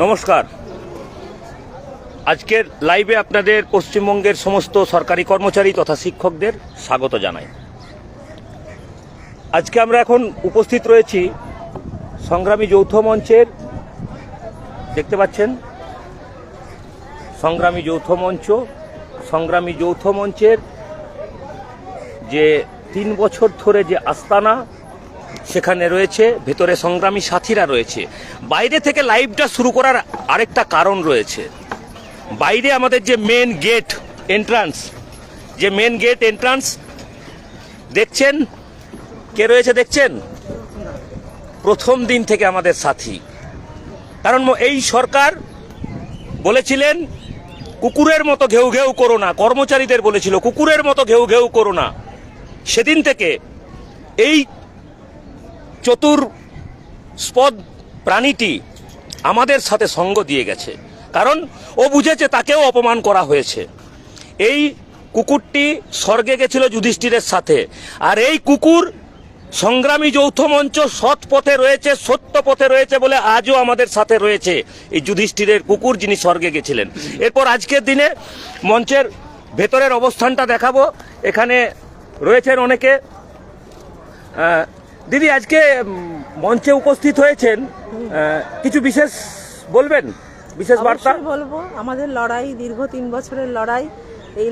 নমস্কার। আজকের লাইভে আপনাদের পশ্চিমবঙ্গের সমস্ত সরকারি কর্মচারী তথা শিক্ষকদের স্বাগত জানাই। আজকে আমরা এখন উপস্থিত রয়েছি সংগ্রামী যৌথ মঞ্চের, দেখতে পাচ্ছেন সংগ্রামী যৌথ মঞ্চের যে 3 বছর ধরে যে আস্তানা সেখানে রয়েছে, ভেতরে সংগ্রামী সাথীরা রয়েছে। বাইরে থেকে লাইভটা শুরু করার আরেকটা কারণ রয়েছে। বাইরে আমাদের যে মেন গেট এন্ট্রান্স দেখছেন, কে রয়েছে দেখছেন? প্রথম দিন থেকে আমাদের সাথী। কারণ এই সরকার বলেছিলেন কুকুরের মতো ঘেউ ঘেউ করো না, কর্মচারীদের বলেছিল কুকুরের মতো ঘেউ ঘেউ করো না। সেদিন থেকে এই চতুষ্পদ প্রাণীটি আমাদের সাথে সঙ্গ দিয়ে গেছে, কারণ ও বুঝেছে তাকেও অপমান করা হয়েছে। এই কুকুরটি স্বর্গে গেছিল যুধিষ্ঠিরের সাথে, আর এই কুকুর সংগ্রামী যৌথ মঞ্চ সৎ পথে রয়েছে, সত্য পথে রয়েছে বলে আজও আমাদের সাথে রয়েছে এই যুধিষ্ঠিরের কুকুর, যিনি স্বর্গে গেছিলেন। এরপর আজকের দিনে মঞ্চের ভেতরের অবস্থানটা দেখাবো। এখানে রয়েছেন অনেকে। দিদি, আজকে মঞ্চে উপস্থিত হয়েছেন, কিছু বিশেষ বলবেন, বিশেষ বার্তা? বলবো, আমাদের লড়াই দীর্ঘ 3 বছরের লড়াই। এই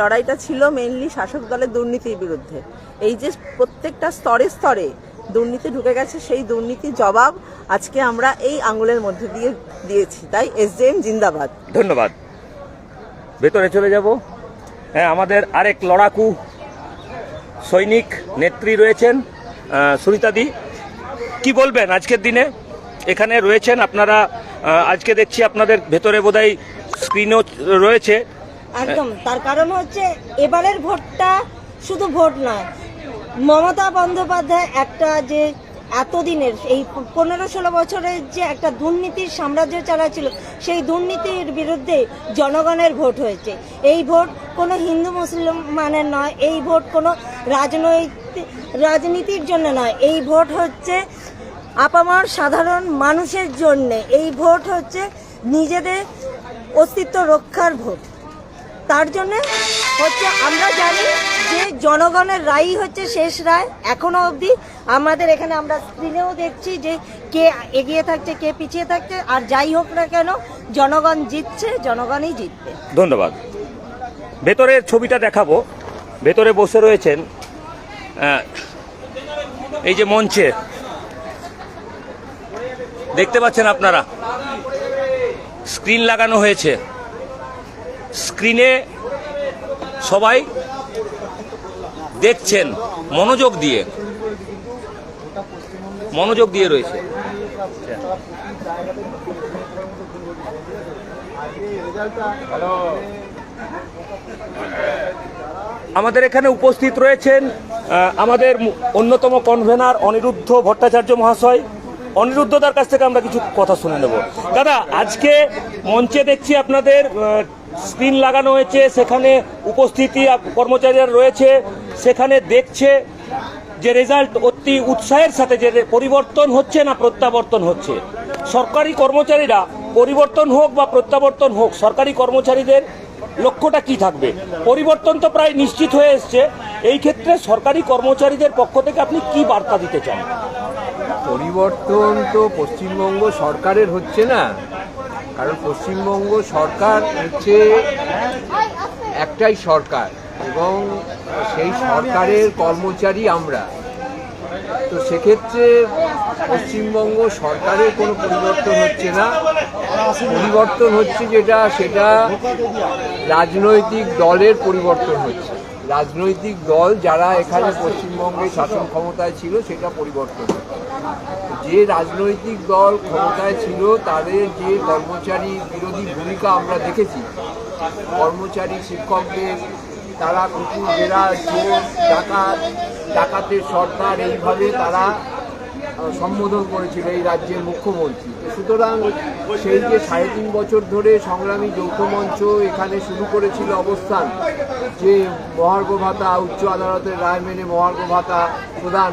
লড়াইটা ছিল মেইনলি শাসক দলের দুর্নীতির বিরুদ্ধে। এই যে প্রত্যেকটা স্তরে স্তরে দুর্নীতি ঢুকে গেছে, সেই দুর্নীতির জবাব আজকে আমরা এই আঙুলের মধ্যে দিয়ে দিয়েছি। তাই এসজেএম জিন্দাবাদ। ধন্যবাদ। ভেতরে চলে যাব। হ্যাঁ, আমাদের আরেক লড়াকু সৈনিক নেত্রী রয়েছেন, সুরিতাদি, কি বলবেন আজকের দিনে? এখানে রয়েছেন আপনারা। আজকে দেখছি আপনাদের ভেতরে বোধহয় স্ক্রিনও রয়েছে। একদম, তার কারণ হচ্ছে এবারের ভোটটা শুধু ভোট নয়, মমতা বন্দ্যোপাধ্যায় একটা যে এতদিনের এই 15-16 বছরের যে একটা দুর্নীতির সাম্রাজ্য চালাচ্ছিল, সেই দুর্নীতির বিরুদ্ধে জনগণের ভোট হয়েছে। এই ভোট কোনো হিন্দু মুসলমানের নয়, এই ভোট কোনো রাজনীতির জন্য নয়, এই ভোট হচ্ছে আপামর সাধারণ মানুষের জন্যে। এই ভোট হচ্ছে নিজেদের অস্তিত্ব রক্ষার ভোট। তার জন্য হচ্ছে আমরা জানি যে জনগণের রায়ই হচ্ছে শেষ রায়। এখনো অবধি আমাদের এখানে আমরা স্ক্রিনেও দেখছি যে কে এগিয়ে থাকছে, কে পিছিয়ে থাকছে, আর যাই হোক না কেন জনগণ জিতছে, জনগণই জিতবে। ধন্যবাদ। ভেতরের ছবিটা দেখাবো। ভেতরে বসে রয়েছেন এই যে মঞ্চে দেখতে পাচ্ছেন আপনারা, স্ক্রিন লাগানো হয়েছে। স্ক্রিনে সবাই দেখছেন মনোযোগ দিয়ে রয়েছে। আমাদের এখানে উপস্থিত রয়েছেন আমাদের অন্যতম কনভেনার অনিরুদ্ধ ভট্টাচার্য মহাশয়। অনিরুদ্ধদার কাছ থেকে আমরা কিছু কথা শুনে নেব। দাদা, আজকে মঞ্চে দেখছি আপনাদের স্ক্রিন লাগানো হয়েছে, সেখানে উপস্থিতি কর্মচারীরা রয়েছে, সেখানে দেখছে যে রেজাল্ট অতি উৎসাহের সাথে, যে পরিবর্তন হচ্ছে না প্রত্যাবর্তন হচ্ছে। সরকারি কর্মচারীরা পরিবর্তন হোক বা প্রত্যাবর্তন হোক, সরকারি কর্মচারীদের লক্ষ্যটা কি থাকবে? পরিবর্তন তো প্রায় নিশ্চিত হয়ে এসছে। এই ক্ষেত্রে সরকারি কর্মচারীদের পক্ষ থেকে আপনি কি বার্তা দিতে চান? পরিবর্তন তো পশ্চিমবঙ্গ সরকারের হচ্ছে না, কারণ পশ্চিমবঙ্গ সরকার হচ্ছে একটাই সরকার এবং সেই সরকারের কর্মচারী আমরা। তো সেক্ষেত্রে পশ্চিমবঙ্গ সরকারের কোনো পরিবর্তন হচ্ছে না। পরিবর্তন হচ্ছে সেটা রাজনৈতিক দলের পরিবর্তন হচ্ছে। রাজনৈতিক দল যারা এখানে পশ্চিমবঙ্গে শাসন ক্ষমতায় ছিল সেটা পরিবর্তন হচ্ছে। যে রাজনৈতিক দল ক্ষমতায় ছিল তাদের যে কর্মচারী বিরোধী ভূমিকা আমরা দেখেছি, কর্মচারী শিক্ষকদের তারা কুকুর, বেড়া, চোর, ডাকাতের সরকার এইভাবে তারা সম্বোধন করেছিল এই রাজ্যের মুখ্যমন্ত্রী। সুতরাং সেই যে 3.5 বছর ধরে সংগ্রামী যৌথ মঞ্চ এখানে শুরু করেছিল অবস্থান, যে মহার্ঘ ভাতা, উচ্চ আদালতের রায় মেনে মহার্ঘ ভাতা প্রদান,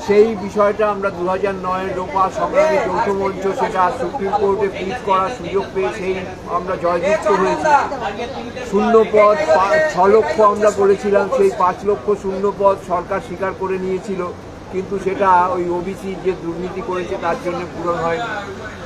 সেই বিষয়টা আমরা 2009 লোপা সংগ্রামী যৌথ মঞ্চ সেটা সুপ্রিম কোর্টে পিট করার সুযোগ পেয়ে সেই আমরা জয়যুক্ত হয়েছি। শূন্য পদ 6 লক্ষ আমরা বলেছিলাম, সেই 5 লক্ষ শূন্য পদ সরকার স্বীকার করে নিয়েছিল, কিন্তু সেটা ওই ওবিসি যে দুর্নীতি করেছে তার জন্য পূরণ হয়নি।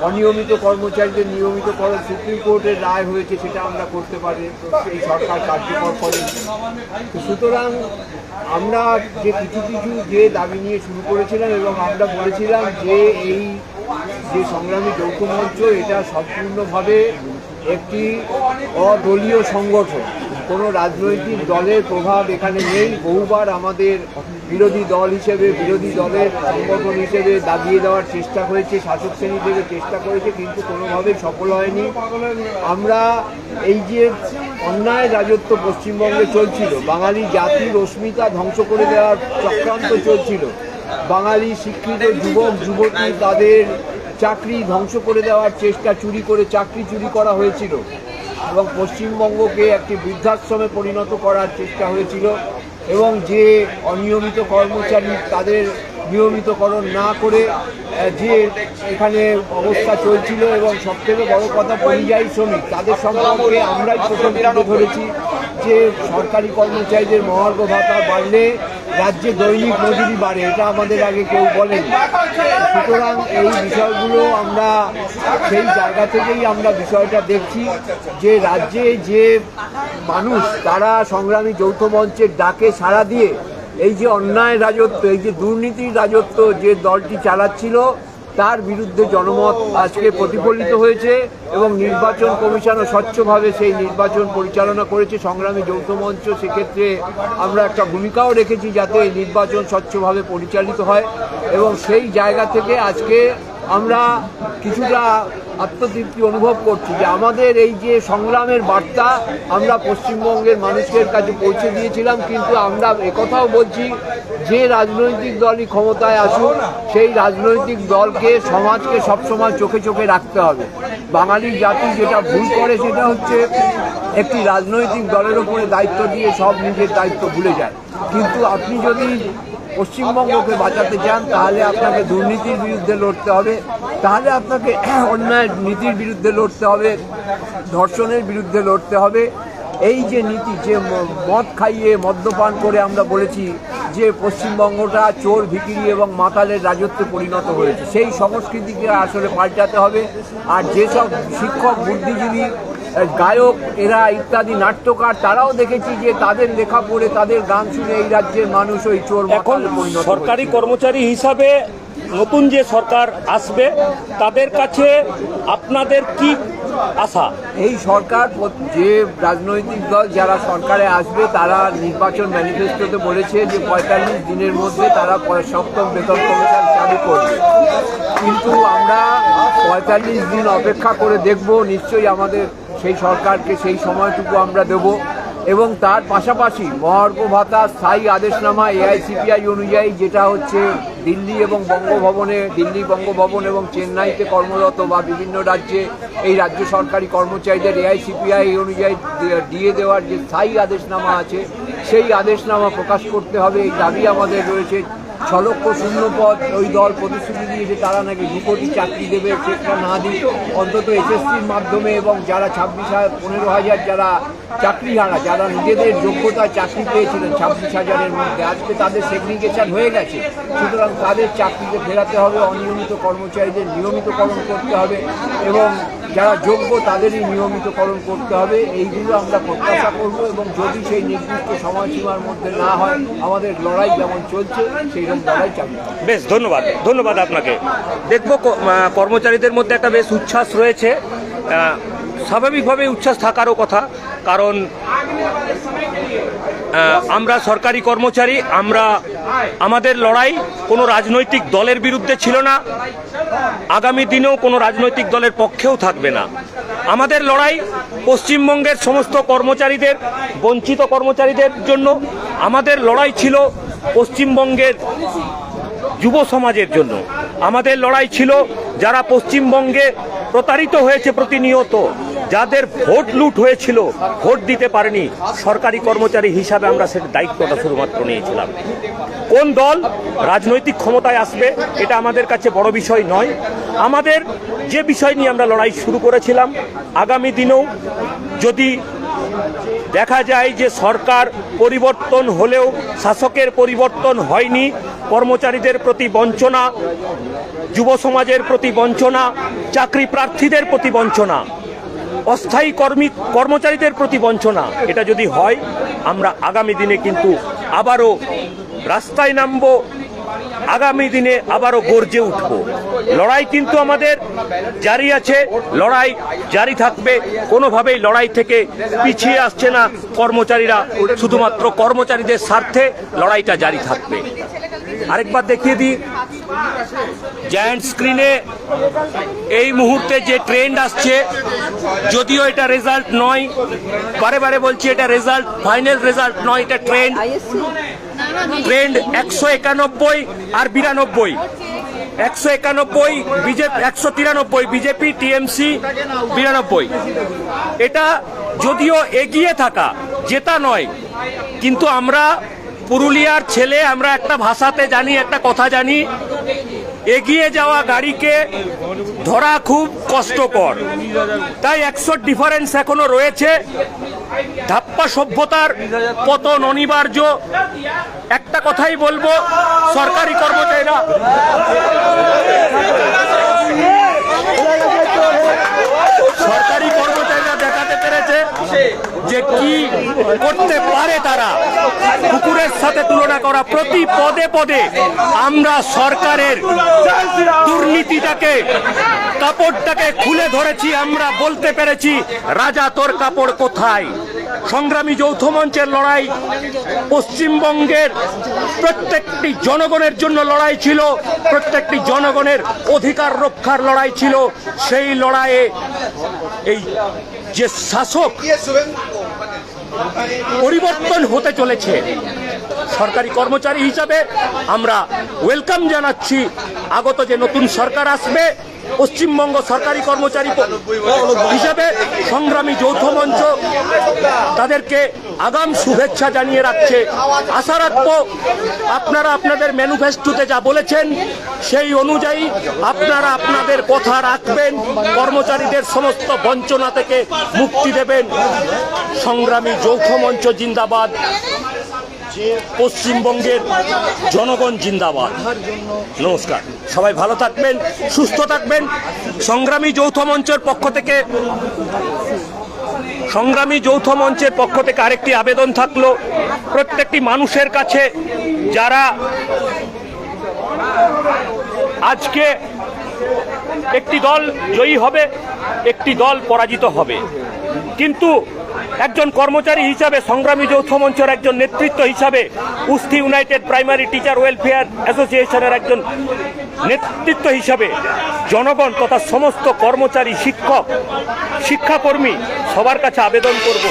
অনিয়মিত কর্মচারীদের নিয়মিতকরণ সুপ্রিম কোর্টের রায় হয়েছে, সেটা আমরা করতে পারি, এই সরকার কার্যকর করেনি। সুতরাং আমরা যে কিছু যে দাবি নিয়ে শুরু করেছিলাম এবং আমরা বলেছিলাম যে এই যে সংগ্রামী যৌথ মঞ্চ এটা সম্পূর্ণভাবে একটি অদলীয় সংগঠন, কোনো রাজনৈতিক দলের প্রভাব এখানে নেই। বহুবার আমাদের বিরোধী দল হিসেবে, বিরোধী দলের সংগঠন হিসেবে দাবিয়ে দেওয়ার চেষ্টা হয়েছে, শাসক শ্রেণী থেকে চেষ্টা করেছে, কিন্তু কোনোভাবেই সফল হয়নি। আমরা এই যে অন্যায় রাজত্ব পশ্চিমবঙ্গে চলছিল, বাঙালি জাতির অস্মিতা ধ্বংস করে দেওয়ার চক্রান্ত চলছিল, বাঙালি শিক্ষিত যুবক যুবতী তাদের চাকরি ধ্বংস করে দেওয়ার চেষ্টা, চুরি করে চাকরি চুরি করা হয়েছিল এবং পশ্চিমবঙ্গকে একটি বৃদ্ধাশ্রমে পরিণত করার চেষ্টা হয়েছিল, এবং যে অনিয়মিত কর্মচারী তাদের নিয়মিতকরণ না করে যে এখানে অবস্থা চলছিল, এবং সবথেকে বড় কথা পরিযায়ী শ্রমিক তাদের সম্পর্কে আমরাই প্রথম তুলে ধরেছি যে সরকারি কর্মচারীদের মহার্ঘ ভাতা বাড়লে রাজ্যে দৈনিক মজুরি বাড়ে, এটা আমাদের আগে কেউ বলেনি। সুতরাং এই বিষয়গুলো আমরা সেই জায়গা থেকেই আমরা বিষয়টা দেখছি যে রাজ্যে যে মানুষ তারা সংগ্রামী যৌথ মঞ্চের ডাকে সাড়া দিয়ে এই যে অন্যায় রাজত্ব, এই যে দুর্নীতির রাজত্ব যে দলটি চালাচ্ছিল তার বিরুদ্ধে জনমত আজকে প্রতিফলিত হয়েছে, এবং নির্বাচন কমিশনও স্বচ্ছভাবে সেই নির্বাচন পরিচালনা করেছে সংগ্রামী যৌথ মঞ্চ। সেক্ষেত্রে আমরা একটা ভূমিকাও রেখেছি যাতে এই নির্বাচন স্বচ্ছভাবে পরিচালিত হয়, এবং সেই জায়গা থেকে আজকে আমরা কিছুটা আত্মতৃপ্তি অনুভব করছি যে আমাদের এই যে সংগ্রামের বার্তা আমরা পশ্চিমবঙ্গের মানুষের কাছে পৌঁছে দিয়েছিলাম। কিন্তু আমরা একথাও বলছি যে রাজনৈতিক দলই ক্ষমতায় আসুক, সেই রাজনৈতিক দলকে সমাজকে সবসময় চোখে চোখে রাখতে হবে। বাঙালি জাতি যেটা ভুল করে সেটা হচ্ছে একটি রাজনৈতিক দলের উপরে দায়িত্ব দিয়ে সব নিজের দায়িত্ব ভুলে যায়। কিন্তু আপনি যদি পশ্চিমবঙ্গকে বাঁচাতে চান তাহলে আপনাকে দুর্নীতির বিরুদ্ধে লড়তে হবে, তাহলে আপনাকে অন্যায় নীতির বিরুদ্ধে লড়তে হবে, ধর্ষণের বিরুদ্ধে লড়তে হবে। এই যে নীতি, যে মদ খাইয়ে মদ্যপান করে আমরা বলেছি যে পশ্চিমবঙ্গটা চোর ভিখিরি এবং মাতালের রাজত্বে পরিণত হয়েছে, সেই সংস্কৃতিকে আসলে পাল্টাতে হবে। আর যেসব শিক্ষক, বুদ্ধিজীবী, গায়ক এরা ইত্যাদি নাট্যকার তারাও দেখেছি যে তাদের লেখা পড়ে, তাদের গান শুনে এই রাজ্যের মানুষ ওই চোর এখন সরকারি কর্মচারী হিসাবে নতুন যে সরকার আসবে তাদের কাছে আপনাদের কি আশা? এই সরকার, যে রাজনৈতিক দল যারা সরকারে আসবে তারা নির্বাচন ম্যানিফেস্টোতে বলেছে যে 45 দিনের মধ্যে তারা 7ম বেতন কমিশন চালু করবে। কিন্তু আমরা 45 দিন অপেক্ষা করে দেখব, নিশ্চয়ই আমাদের সেই সরকারকে সেই সময়টুকু আমরা দেব। এবং তার পাশাপাশি মহার্ঘ ভাতা স্থায়ী আদেশনামা এআইসিপিআই অনুযায়ী, যেটা হচ্ছে দিল্লি এবং বঙ্গভবনে, দিল্লি বঙ্গভবন এবং চেন্নাইতে কর্মরত বা বিভিন্ন রাজ্যে এই রাজ্য সরকারি কর্মচারীদের এআইসিপিআই অনুযায়ী দিয়ে দেওয়ার যে স্থায়ী আদেশনামা আছে সেই আদেশনামা প্রকাশ করতে হবে। এই দাবি আমাদের রয়েছে। 6 লক্ষ শূন্য পদ ওই দল প্রতিশ্রুতি দিয়েছে, তারা নাকি 2 কোটি চাকরি দেবে, সেটা না দিয়ে অন্তত এসএসসির মাধ্যমে, এবং যারা 15,000 যারা চাকরিহারা, যারা নিজেদের যোগ্যতায় চাকরি পেয়েছিলেন 26,000-এর মধ্যে, আজকে তাদের সেগ্রিগেশন হয়ে গেছে। সুতরাং তাদের চাকরিতে ফেরাতে হবে, অনিয়মিত কর্মচারীদের নিয়মিতকরণ করতে হবে, এবং যারা যোগ্য তাদেরই নিয়মিতকরণ করতে হবে। এইগুলো আমরা প্রত্যাশা করব, এবং যদি সেই নির্দিষ্ট সময়সীমার মধ্যে না হয় আমাদের লড়াই যেমন চলছে সেই রকম লড়াই চালিয়ে যাবে। বেশ, ধন্যবাদ আপনাকে। দেখবো কর্মচারীদের মধ্যে একটা বেশ উচ্ছ্বাস রয়েছে, স্বাভাবিকভাবে উচ্ছ্বাস থাকারও কথা, কারণ আমরা সরকারি কর্মচারী, আমাদের লড়াই কোনো রাজনৈতিক দলের বিরুদ্ধে ছিল না, আগামী দিনেও কোনো রাজনৈতিক দলের পক্ষেও থাকবে না। আমাদের লড়াই পশ্চিমবঙ্গের সমস্ত কর্মচারীদের, বঞ্চিত কর্মচারীদের জন্য। আমাদের লড়াই ছিল পশ্চিমবঙ্গের যুব সমাজের জন্য। আমাদের লড়াই ছিল যারা পশ্চিমবঙ্গে প্রতারিত হয়েছে প্রতিনিয়ত, যাদের ভোট লুট হয়েছিল, ভোট দিতে পারেনি, সরকারি কর্মচারী হিসাবে আমরা সেটা দায়িত্বটা শুধুমাত্র নিয়েছিলাম। কোন দল রাজনৈতিক ক্ষমতায় আসবে এটা আমাদের কাছে বড় বিষয় নয়। আমাদের যে বিষয় নিয়ে আমরা লড়াই শুরু করেছিলাম, আগামী দিনেও যদি দেখা যায় যে সরকার পরিবর্তন হলেও শাসকের পরিবর্তন হয়নি, কর্মচারীদের প্রতি বঞ্চনা, যুব সমাজের প্রতি বঞ্চনা, চাকরি প্রার্থীদের প্রতি বঞ্চনা, অস্থায়ী কর্মচারীদের প্রতি বঞ্চনা, এটা যদি হয় আমরা আগামী দিনে কিন্তু আবারও রাস্তায় নামবো, আগামী দিনে আবারও গর্জে উঠব। লড়াই কিন্তু আমাদের জারি আছে, লড়াই জারি থাকবে, কোনোভাবেই লড়াই থেকে পিছিয়ে আসছে না কর্মচারীরা, শুধুমাত্র কর্মচারীদের স্বার্থে লড়াইটা জারি থাকবে। আরেকবার দেখিয়ে দিই, জায়ান্ট স্ক্রিনে এই মুহূর্তে যে ট্রেন্ড আসছে, যদিও এটা রেজাল্ট নয়, বারে বারে বলছি এটা রেজাল্ট, ফাইনাল রেজাল্ট নয়, এটা ট্রেন্ড। ট্রেন্ড 191 আর 92, 191 বিজেপি, 193 বিজেপি, টিএমসি 92। এটা যদিও এগিয়ে থাকা, জেতা নয়, কিন্তু আমরা পুরুলিয়ার ছেলে, আমরা একটা ভাষাতে জানি, একটা কথা জানি, এগিয়ে যাওয়া গাড়িকে ধরা খুব কষ্টকর। তাই 100 ডিফারেন্স এখনো রয়েছে। ধাপ্পা সভ্যতার পতন অনিবার্য। একটা কথাই বলবো, সরকারি কর্মচারীরা দেখাতে পেরেছে যে কি করতে পারে তারা। কুকুরের সাথে তুলনা করা, প্রতি পদে পদে আমরা সরকারের দুর্নীতিটাকে, কাপড়টাকে খুলে ধরেছি। আমরা বলতে পেরেছি, রাজা তোর কাপড় কোথায়। সংগ্রামী যৌথ মঞ্চের লড়াই পশ্চিমবঙ্গের প্রত্যেকটি জনগণের জন্য লড়াই ছিল, প্রত্যেকটি জনগণের অধিকার রক্ষার লড়াই ছিল। সেই লড়াইয়ে এই যে শাসক পরিবর্তন হতে চলেছে, সরকারি কর্মচারী হিসাবে আমরা ওয়েলকাম জানাচ্ছি আগত যে নতুন সরকার আসবে। পশ্চিমবঙ্গ সরকারি কর্মচারী হিসাবে সংগ্রামী যৌথ মঞ্চ তাদেরকে আগাম শুভেচ্ছা জানিয়ে রাখছে। আশা রাখবো আপনারা আপনাদের ম্যানিফেস্টোতে যা বলেছেন সেই অনুযায়ী আপনারা আপনাদের কথা রাখবেন, কর্মচারীদের সমস্ত বঞ্চনা থেকে মুক্তি দেবেন। সংগ্রামী যৌথ মঞ্চ জিন্দাবাদ, পশ্চিমবঙ্গের জনগণ জিন্দাবাদ। নমস্কার, সবাই ভালো থাকবেন, সুস্থ থাকবেন। সংগ্রামী যৌথ মঞ্চের পক্ষ থেকে আরেকটি আবেদন থাকলো প্রত্যেকটি মানুষের কাছে, যারা আজকে একটি দল জয়ী হবে, একটি দল পরাজিত হবে, কিন্তু একজন কর্মচারী হিসাবে, সংগ্রামী যৌথ মঞ্চের একজন নেতৃত্ব হিসাবে, উস্থি ইউনাইটেড প্রাইমারি টিচার ওয়েলফেয়ার অ্যাসোসিয়েশনের একজন নেতৃত্ব হিসাবে জনগণ তথা সমস্ত কর্মচারী, শিক্ষক, শিক্ষাকর্মী সবার কাছে আবেদন করব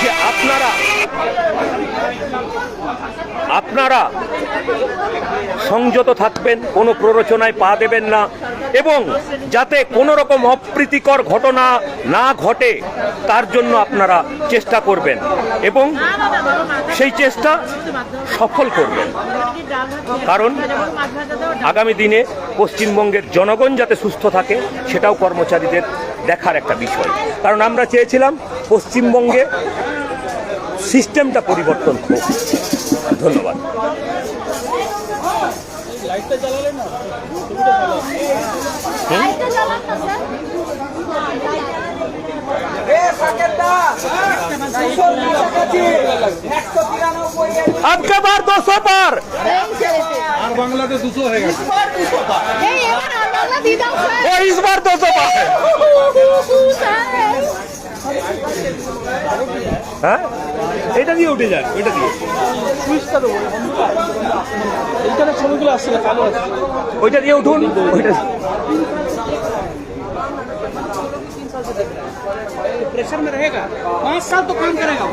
যে আপনারা সংযত থাকবেন, কোনো প্ররোচনায় পা দেবেন না, এবং যাতে কোনো রকম অপ্রীতিকর ঘটনা না ঘটে তার জন্য আপনারা চেষ্টা করবেন এবং সেই চেষ্টা সফল করবেন। কারণ আগামী দিনে পশ্চিমবঙ্গের জনগণ যাতে সুস্থ থাকে সেটাও কর্মচারীদের দেখার একটা বিষয়। কারণ আমরা চেয়েছিলাম পশ্চিমবঙ্গে সিস্টেমটা পরিবর্তন হোক। ধন্যবাদ। आपका बार 200 पार আর বাংলাদেশ 200 হয়ে গেছে। वो इस बार 200 पार है। হ্যাঁ, এটা দিয়ে উঠে যান, এটা দিয়ে সুইচটা দেবো, এইখানে ছবিগুলো আসছে না, কালো আছে, ওইটা দিয়ে উঠুন, ওইটা प्रेशर में रहेगा, 5 साल तो काम करेगा।